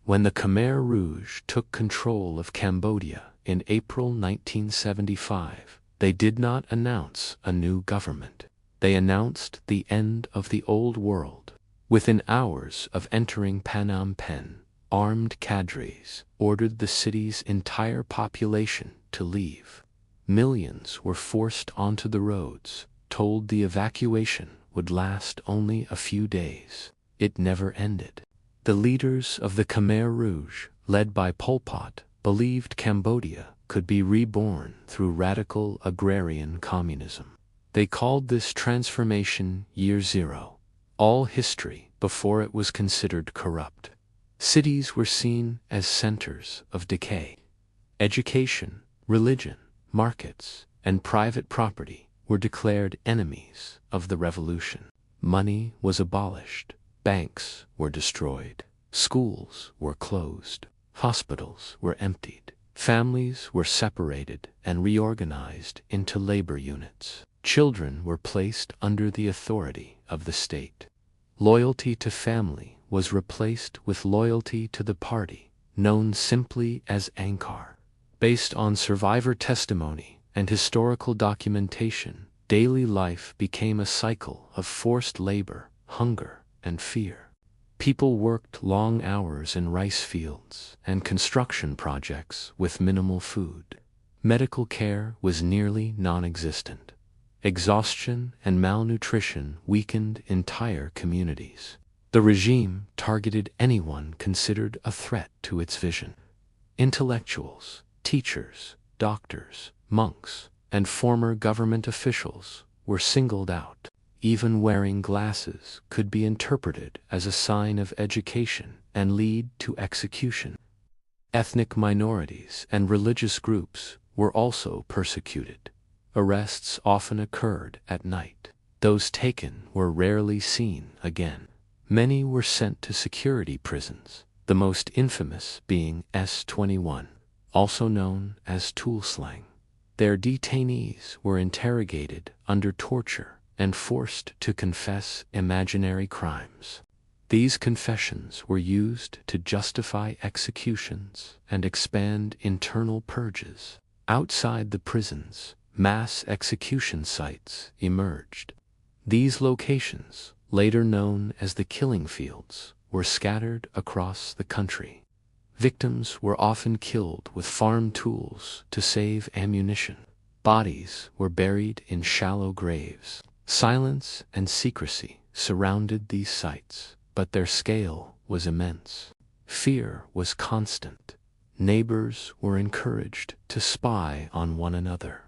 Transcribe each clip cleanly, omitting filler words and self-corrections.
When the Khmer Rouge took control of Cambodia in April 1975, they did not announce a new government. They announced the end of the old world. Within hours of entering Phnom Penh, armed cadres ordered the city's entire population to leave. Millions were forced onto the roads, told the evacuation would last only a few days. It never ended. The leaders of the Khmer Rouge, led by Pol Pot, believed Cambodia could be reborn through radical agrarian communism. They called this transformation Year Zero, all history before it was considered corrupt. Cities were seen as centers of decay. Education, religion, markets, and private property were declared enemies of the revolution. Money was abolished. Banks were destroyed. Schools were closed. Hospitals were emptied. Families were separated and reorganized into labor units. Children were placed under the authority of the state. Loyalty to family was replaced with loyalty to the party, known simply as Angkar. Based on survivor testimony and historical documentation, daily life became a cycle of forced labor, hunger, and fear. People worked long hours in rice fields and construction projects with minimal food. Medical care was nearly non-existent. Exhaustion and malnutrition weakened entire communities. The regime targeted anyone considered a threat to its vision. Intellectuals, teachers, doctors, monks, and former government officials were singled out. Even wearing glasses could be interpreted as a sign of education and lead to execution. Ethnic minorities and religious groups were also persecuted. Arrests often occurred at night. Those taken were rarely seen again. Many were sent to security prisons, the most infamous being S-21, also known as tool slang. Their detainees were interrogated under torture and forced to confess imaginary crimes. These confessions were used to justify executions and expand internal purges. Outside the prisons, mass execution sites emerged. These locations, later known as the killing fields, were scattered across the country. Victims were often killed with farm tools to save ammunition. Bodies were buried in shallow graves. Silence and secrecy surrounded these sites, but their scale was immense. Fear was constant. Neighbors were encouraged to spy on one another.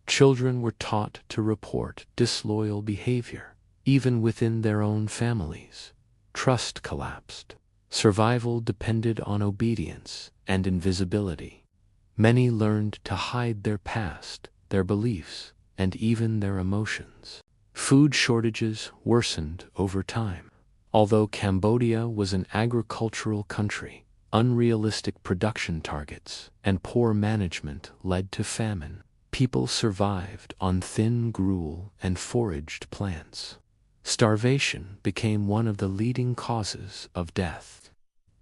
Children were taught to report disloyal behavior, even within their own families. Trust collapsed. Survival depended on obedience and invisibility. Many learned to hide their past, their beliefs, and even their emotions. Food shortages worsened over time. Although Cambodia was an agricultural country, unrealistic production targets and poor management led to famine. People survived on thin gruel and foraged plants. Starvation became one of the leading causes of death.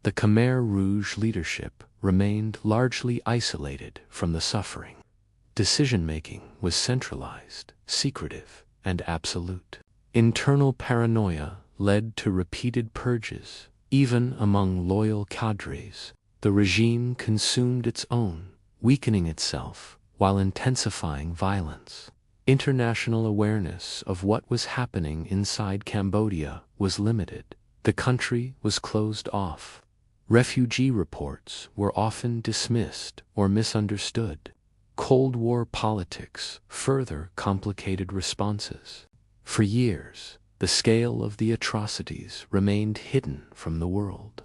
The Khmer Rouge leadership remained largely isolated from the suffering. Decision-making was centralized, secretive, and absolute. Internal paranoia led to repeated purges. Even among loyal cadres, the regime consumed its own, weakening itself while intensifying violence. International awareness of what was happening inside Cambodia was limited. The country was closed off. Refugee reports were often dismissed or misunderstood. Cold War politics further complicated responses. For years, the scale of the atrocities remained hidden from the world.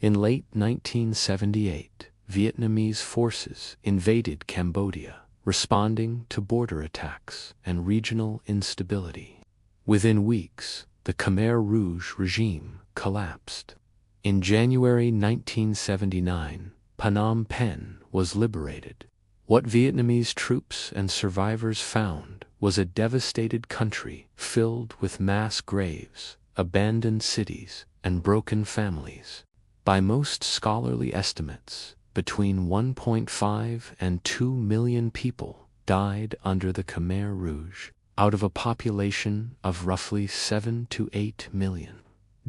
In late 1978, Vietnamese forces invaded Cambodia, responding to border attacks and regional instability. Within weeks, the Khmer Rouge regime collapsed. In January 1979, Phnom Penh was liberated. What Vietnamese troops and survivors found was a devastated country filled with mass graves, abandoned cities, and broken families. By most scholarly estimates, between 1.5 and 2 million people died under the Khmer Rouge, out of a population of roughly 7 to 8 million.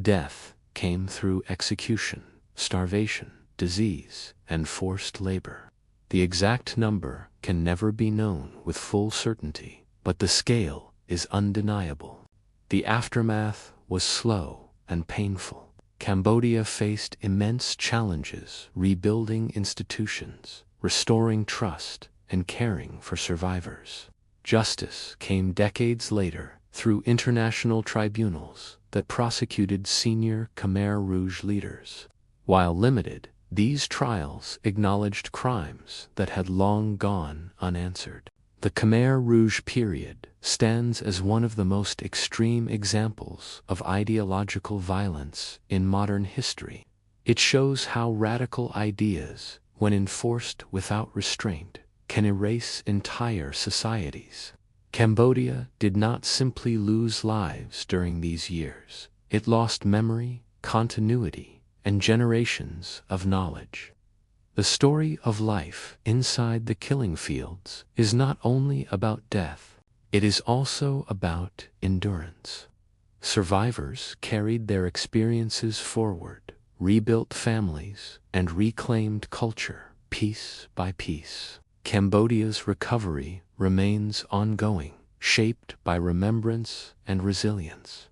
Death came through execution, starvation, disease, and forced labor. The exact number can never be known with full certainty, but the scale is undeniable. The aftermath was slow and painful. Cambodia faced immense challenges rebuilding institutions, restoring trust, and caring for survivors. Justice came decades later through international tribunals that prosecuted senior Khmer Rouge leaders. While limited, these trials acknowledged crimes that had long gone unanswered. The Khmer Rouge period stands as one of the most extreme examples of ideological violence in modern history. It shows how radical ideas, when enforced without restraint, can erase entire societies. Cambodia did not simply lose lives during these years. It lost memory, continuity, and generations of knowledge. The story of life inside the killing fields is not only about death, it is also about endurance. Survivors carried their experiences forward, rebuilt families, and reclaimed culture piece by piece. Cambodia's recovery remains ongoing, shaped by remembrance and resilience.